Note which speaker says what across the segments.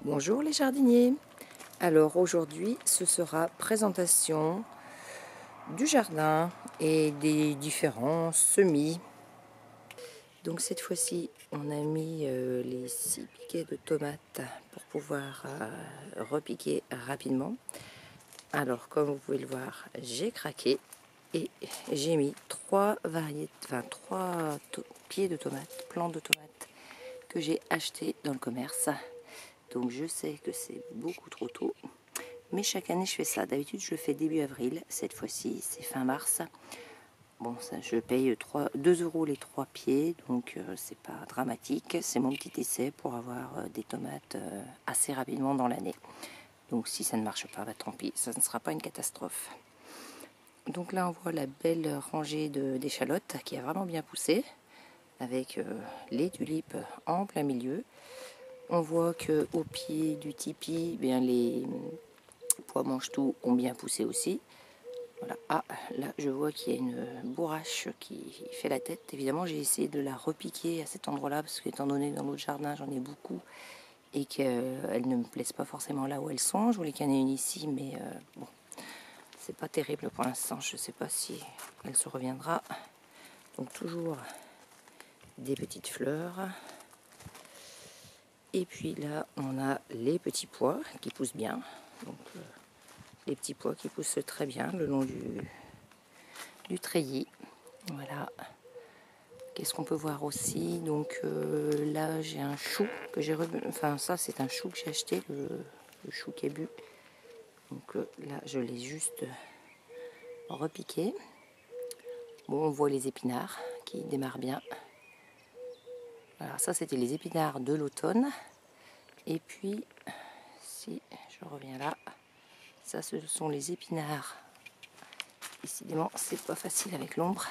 Speaker 1: Bonjour les jardiniers. Alors aujourd'hui ce sera présentation du jardin et des différents semis. Donc cette fois-ci on a mis les 6 piquets de tomates pour pouvoir repiquer rapidement. Alors comme vous pouvez le voir, j'ai craqué et j'ai mis 3 pieds de tomates, plants de tomates que j'ai achetés dans le commerce. Donc je sais que c'est beaucoup trop tôt, mais chaque année je fais ça. D'habitude je le fais début avril, cette fois-ci c'est fin mars. Bon, ça, je paye 2 € les 3 pieds, donc c'est pas dramatique. C'est mon petit essai pour avoir des tomates assez rapidement dans l'année. Donc si ça ne marche pas, bah, tant pis, ça ne sera pas une catastrophe. Donc là on voit la belle rangée d'échalotes qui a vraiment bien poussé, avec les tulipes en plein milieu. On voit que au pied du tipi, bien les pois mange-tout ont bien poussé aussi. Voilà. Ah, là je vois qu'il y a une bourrache qui fait la tête. Évidemment, j'ai essayé de la repiquer à cet endroit-là parce qu'étant donné que dans l'autre jardin j'en ai beaucoup et qu'elles ne me plaisent pas forcément là où elles sont. Je voulais qu'il y en ait une ici, mais bon, c'est pas terrible pour l'instant. Je sais pas si elle se reviendra. Donc toujours des petites fleurs. Et puis là, on a les petits pois qui poussent bien. Donc, les petits pois qui poussent très bien le long du treillis. Voilà. Qu'est-ce qu'on peut voir aussi? Donc là, j'ai un chou que j'ai enfin ça, c'est un chou que j'ai acheté, le chou kébu. Donc là, je l'ai juste repiqué. Bon, on voit les épinards qui démarrent bien. Voilà, ça c'était les épinards de l'automne. Et puis, si je reviens là, ça ce sont les épinards. Décidément, c'est pas facile avec l'ombre.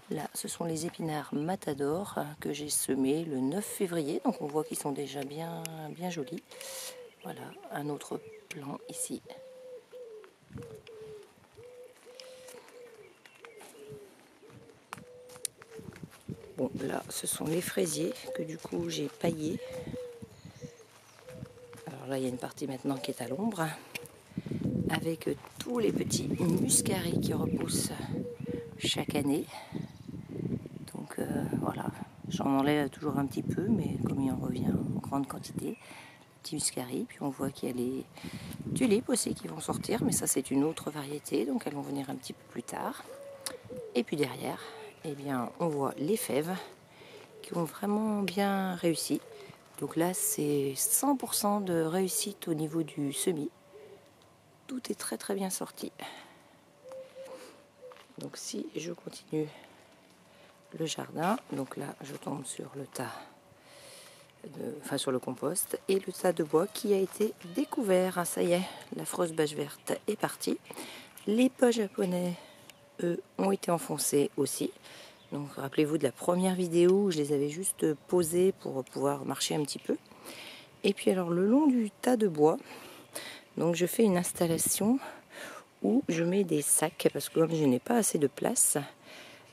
Speaker 1: Là, ce sont les épinards Matador que j'ai semés le 9 février. Donc on voit qu'ils sont déjà bien jolis. Voilà, un autre plan ici. Bon, là, ce sont les fraisiers que du coup j'ai paillés. Alors là, il y a une partie maintenant qui est à l'ombre. Avec tous les petits muscarets qui repoussent chaque année. Donc voilà, j'en enlève toujours un petit peu, mais comme il en revient en grande quantité, petits muscaris. Puis on voit qu'il y a les tulipes aussi qui vont sortir, mais ça c'est une autre variété, donc elles vont venir un petit peu plus tard. Et puis derrière, eh bien, on voit les fèves qui ont vraiment bien réussi. Donc là, c'est 100% de réussite au niveau du semis. Tout est très très bien sorti. Donc si je continue le jardin, donc là je tombe sur le tas, sur le compost et le tas de bois qui a été découvert. Ah, ça y est, la frosse bâche verte est partie. Les pas japonais, eux, ont été enfoncés aussi. Donc rappelez-vous de la première vidéo où je les avais juste posés pour pouvoir marcher un petit peu. Et puis alors le long du tas de bois, donc je fais une installation où je mets des sacs parce que comme je n'ai pas assez de place,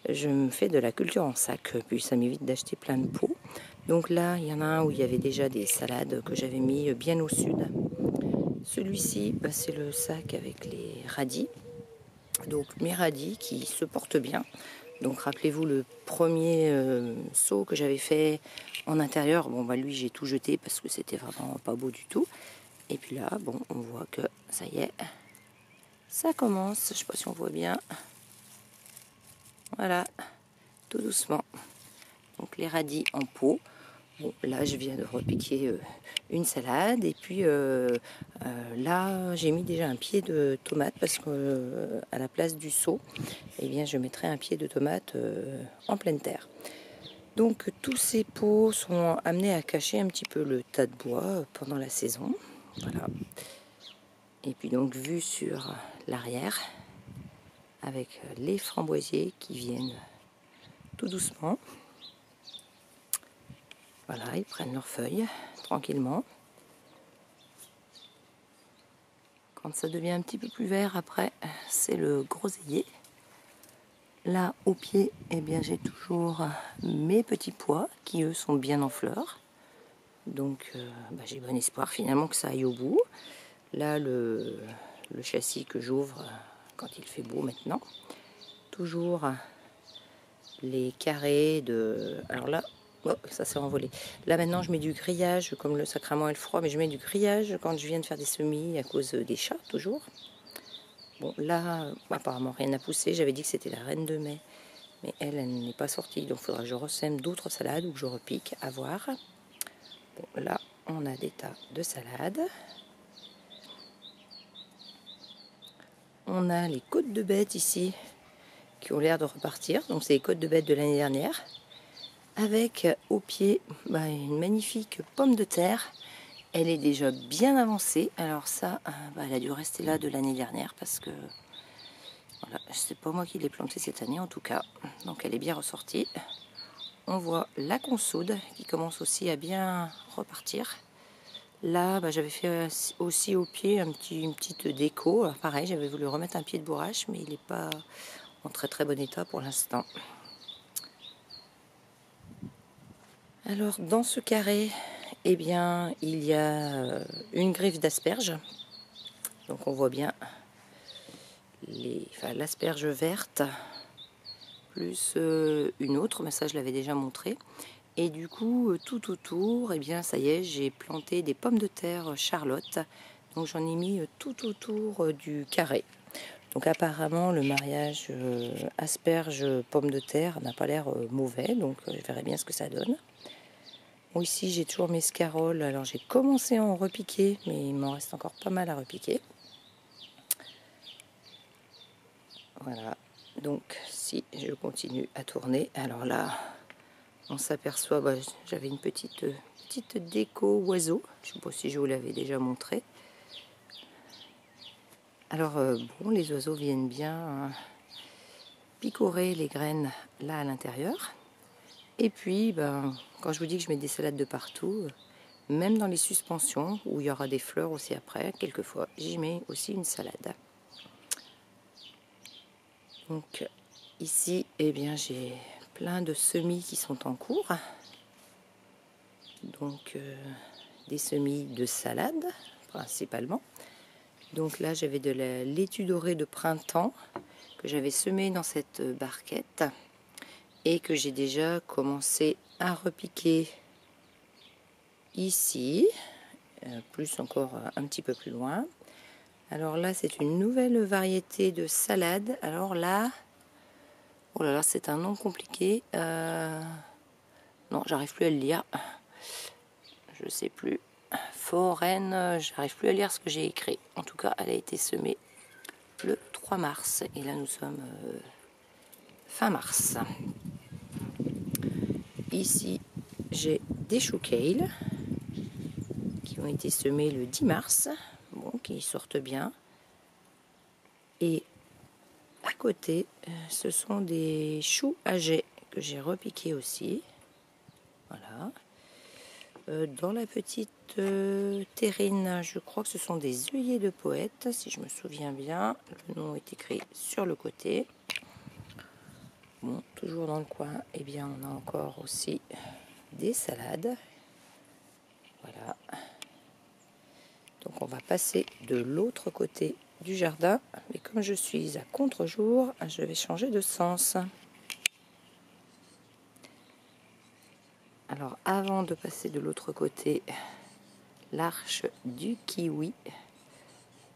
Speaker 1: je me fais de la culture en sac, puis ça m'évite d'acheter plein de pots. Donc là, il y en a un où il y avait déjà des salades que j'avais mis bien au sud. Celui-ci, c'est le sac avec les radis. Donc mes radis qui se portent bien. Donc rappelez-vous le premier seau que j'avais fait en intérieur. Bon, lui j'ai tout jeté parce que c'était vraiment pas beau du tout. Et puis là, bon, on voit que ça y est, ça commence. Je sais pas si on voit bien. Voilà, tout doucement. Donc les radis en pot. Bon, là je viens de repiquer une salade et puis là j'ai mis déjà un pied de tomate parce que à la place du seau, eh bien je mettrai un pied de tomate en pleine terre. Donc tous ces pots sont amenés à cacher un petit peu le tas de bois pendant la saison. Voilà. Et puis donc vue sur l'arrière avec les framboisiers qui viennent tout doucement. Voilà, ils prennent leurs feuilles tranquillement. Quand ça devient un petit peu plus vert après, c'est le groseillier. Là, au pied, eh bien, j'ai toujours mes petits pois qui, eux, sont bien en fleurs. Donc j'ai bon espoir finalement que ça aille au bout. Là le châssis que j'ouvre quand il fait beau maintenant. Toujours les carrés de... Alors là, oh, ça s'est envolé. Là maintenant je mets du grillage, comme le sacrament est le froid, mais je mets du grillage quand je viens de faire des semis à cause des chats toujours. Bon là, apparemment rien n'a poussé, j'avais dit que c'était la reine de mai. Mais elle n'est pas sortie, donc il faudra que je ressème d'autres salades ou que je repique, à voir. Bon, là, on a des tas de salades. On a les côtes de bêtes ici, qui ont l'air de repartir. Donc c'est les côtes de bêtes de l'année dernière. Avec au pied une magnifique pomme de terre. Elle est déjà bien avancée. Alors ça, elle a dû rester là de l'année dernière parce que... Voilà, c'est pas moi qui l'ai plantée cette année en tout cas. Donc elle est bien ressortie. On voit la consoude qui commence aussi à bien repartir. Là, j'avais fait aussi au pied une petite déco. Alors, pareil, j'avais voulu remettre un pied de bourrache, mais il n'est pas en très très bon état pour l'instant. Alors, dans ce carré, eh bien, il y a une griffe d'asperges. Donc, on voit bien l'asperge verte, plus une autre, mais ça, je l'avais déjà montré. Et du coup, tout autour, eh bien, ça y est, j'ai planté des pommes de terre Charlotte. Donc, j'en ai mis tout autour du carré. Donc, apparemment, le mariage asperge-pommes de terre n'a pas l'air mauvais. Donc, je verrai bien ce que ça donne. Bon, ici, j'ai toujours mes scaroles. Alors, j'ai commencé à en repiquer, mais il m'en reste encore pas mal à repiquer. Voilà. Donc, si je continue à tourner, alors là... On s'aperçoit, j'avais une petite déco oiseau. Je ne sais pas si je vous l'avais déjà montré. Alors, bon, les oiseaux viennent bien picorer les graines là à l'intérieur. Et puis, quand je vous dis que je mets des salades de partout, même dans les suspensions, où il y aura des fleurs aussi après, quelquefois, j'y mets aussi une salade. Donc, ici, eh bien, j'ai plein de semis qui sont en cours. Donc des semis de salade principalement. Donc là j'avais de la laitue dorée de printemps que j'avais semée dans cette barquette et que j'ai déjà commencé à repiquer ici, plus encore un petit peu plus loin. Alors là c'est une nouvelle variété de salade. Alors là, oh là là, c'est un nom compliqué. Non, j'arrive plus à le lire. Je sais plus. Foraine, j'arrive plus à lire ce que j'ai écrit. En tout cas, elle a été semée le 3 mars. Et là, nous sommes fin mars. Ici, j'ai des choux kale qui ont été semés le 10 mars. Bon, qui sortent bien. Et à côté, ce sont des choux âgés que j'ai repiqués aussi. Voilà. Dans la petite terrine, je crois que ce sont des œillets de poète, si je me souviens bien. Le nom est écrit sur le côté. Bon, toujours dans le coin, eh bien, on a encore aussi des salades. Voilà. Donc, on va passer de l'autre côté du jardin. Mais comme je suis à contre-jour, je vais changer de sens. Alors, avant de passer de l'autre côté, l'arche du kiwi.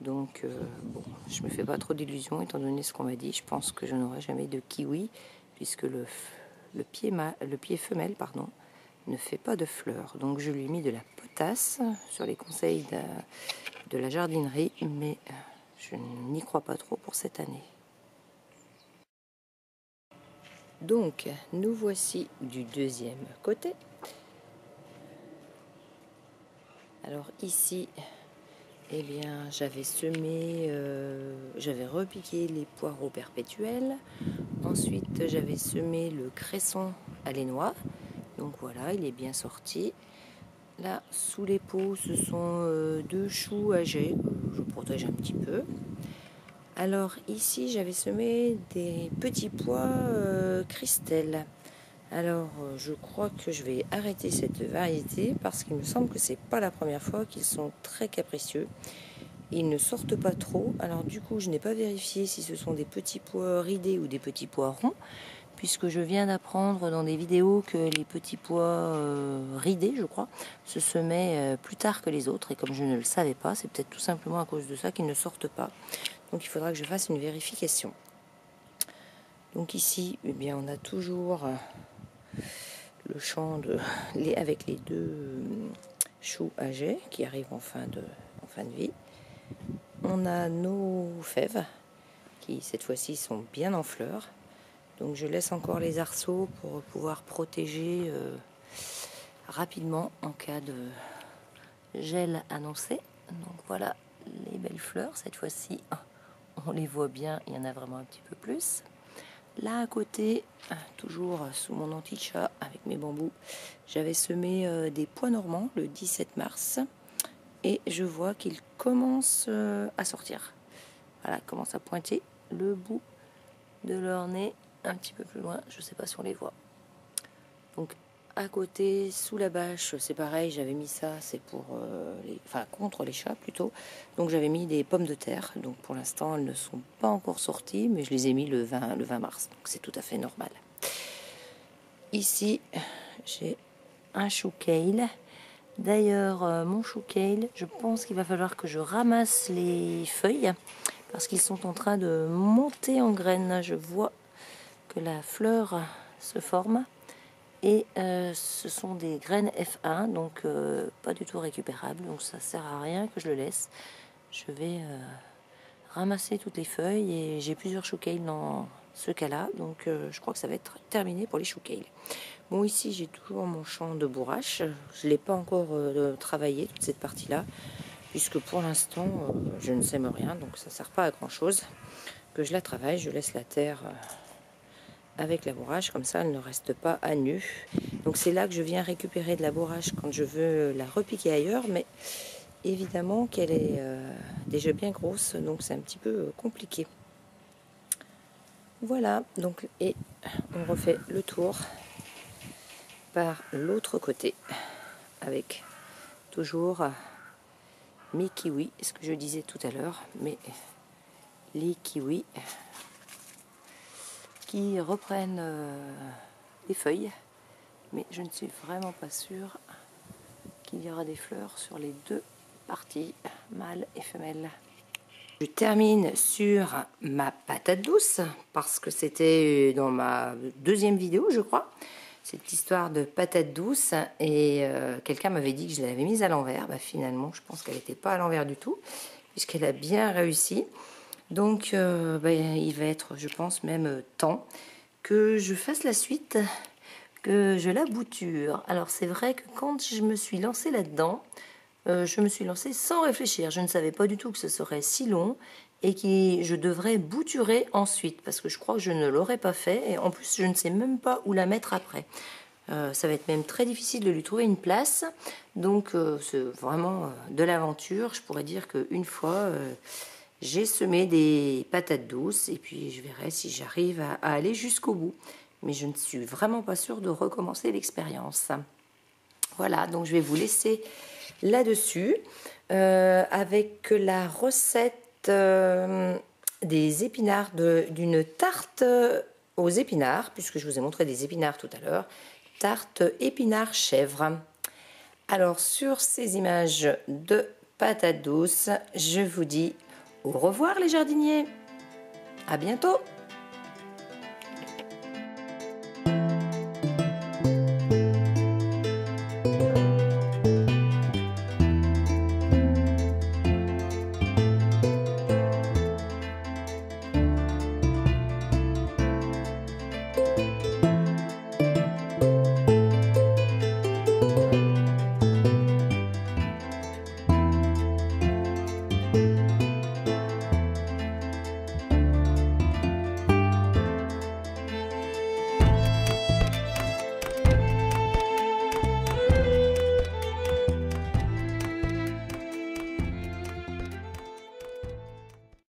Speaker 1: Donc, bon, je me fais pas trop d'illusions étant donné ce qu'on m'a dit. Je pense que je n'aurai jamais de kiwi puisque le pied femelle ne fait pas de fleurs. Donc, je lui ai mis de la potasse sur les conseils de la jardinerie, mais je n'y crois pas trop pour cette année. Donc, nous voici du deuxième côté. Alors ici, eh bien, j'avais semé, j'avais repiqué les poireaux perpétuels. Ensuite, j'avais semé le cresson à l'énois. Donc voilà, il est bien sorti. Là, sous les pots, ce sont deux choux âgés que je protège un petit peu. Alors ici, j'avais semé des petits pois Christelle. Alors, je crois que je vais arrêter cette variété parce qu'il me semble que c'est pas la première fois qu'ils sont très capricieux. Ils ne sortent pas trop. Alors du coup, je n'ai pas vérifié si ce sont des petits pois ridés ou des petits pois ronds, puisque je viens d'apprendre dans des vidéos que les petits pois ridés, je crois, se semaient plus tard que les autres. Et comme je ne le savais pas, c'est peut-être tout simplement à cause de ça qu'ils ne sortent pas. Donc il faudra que je fasse une vérification. Donc ici, eh bien, on a toujours le champ avec les deux choux âgés qui arrivent en fin de vie. On a nos fèves qui cette fois-ci sont bien en fleurs. Donc je laisse encore les arceaux pour pouvoir protéger rapidement en cas de gel annoncé. Donc voilà les belles fleurs. Cette fois-ci, on les voit bien, il y en a vraiment un petit peu plus. Là à côté, toujours sous mon anti-chat avec mes bambous, j'avais semé des pois normands le 17 mars et je vois qu'ils commencent à sortir. Voilà, commencent à pointer le bout de leur nez un petit peu plus loin, je ne sais pas si on les voit. Donc à côté, sous la bâche, c'est pareil, j'avais mis ça, c'est pour contre les chats plutôt. Donc j'avais mis des pommes de terre. Donc pour l'instant, elles ne sont pas encore sorties, mais je les ai mis le 20 mars. Donc c'est tout à fait normal. Ici, j'ai un chou kale. D'ailleurs, mon chou kale, je pense qu'il va falloir que je ramasse les feuilles parce qu'ils sont en train de monter en graines. Je vois que la fleur se forme. Et ce sont des graines F1, donc pas du tout récupérables, donc ça sert à rien que je le laisse. Je vais ramasser toutes les feuilles et j'ai plusieurs chou kale dans ce cas-là, donc je crois que ça va être terminé pour les chou kale. Bon, ici j'ai toujours mon champ de bourrache, je ne l'ai pas encore travaillé toute cette partie-là, puisque pour l'instant je ne sème rien, donc ça ne sert pas à grand-chose. Que je la travaille, je laisse la terre avec la bourrache, comme ça elle ne reste pas à nu. Donc c'est là que je viens récupérer de la bourrache quand je veux la repiquer ailleurs, mais évidemment qu'elle est déjà bien grosse, donc c'est un petit peu compliqué. Voilà, donc et on refait le tour par l'autre côté avec toujours mes kiwis, ce que je disais tout à l'heure, mais les kiwis qui reprennent des feuilles, mais je ne suis vraiment pas sûre qu'il y aura des fleurs sur les deux parties, mâle et femelle. Je termine sur ma patate douce, parce que c'était dans ma deuxième vidéo, je crois, cette histoire de patate douce, et quelqu'un m'avait dit que je l'avais mise à l'envers. Bah, finalement, je pense qu'elle n'était pas à l'envers du tout, puisqu'elle a bien réussi. Donc, il va être, je pense, même temps que je fasse la suite, que je la bouture. Alors, c'est vrai que quand je me suis lancée là-dedans, je me suis lancée sans réfléchir. Je ne savais pas du tout que ce serait si long et que je devrais bouturer ensuite, parce que je crois que je ne l'aurais pas fait. Et en plus, je ne sais même pas où la mettre après. Ça va être même très difficile de lui trouver une place. Donc, c'est vraiment de l'aventure. Je pourrais dire qu'une fois, j'ai semé des patates douces et puis je verrai si j'arrive à aller jusqu'au bout. Mais je ne suis vraiment pas sûre de recommencer l'expérience. Voilà, donc je vais vous laisser là-dessus avec la recette des épinards, d'une tarte aux épinards, puisque je vous ai montré des épinards tout à l'heure, tarte épinards chèvre. Alors sur ces images de patates douces, je vous dis au revoir les jardiniers, à bientôt.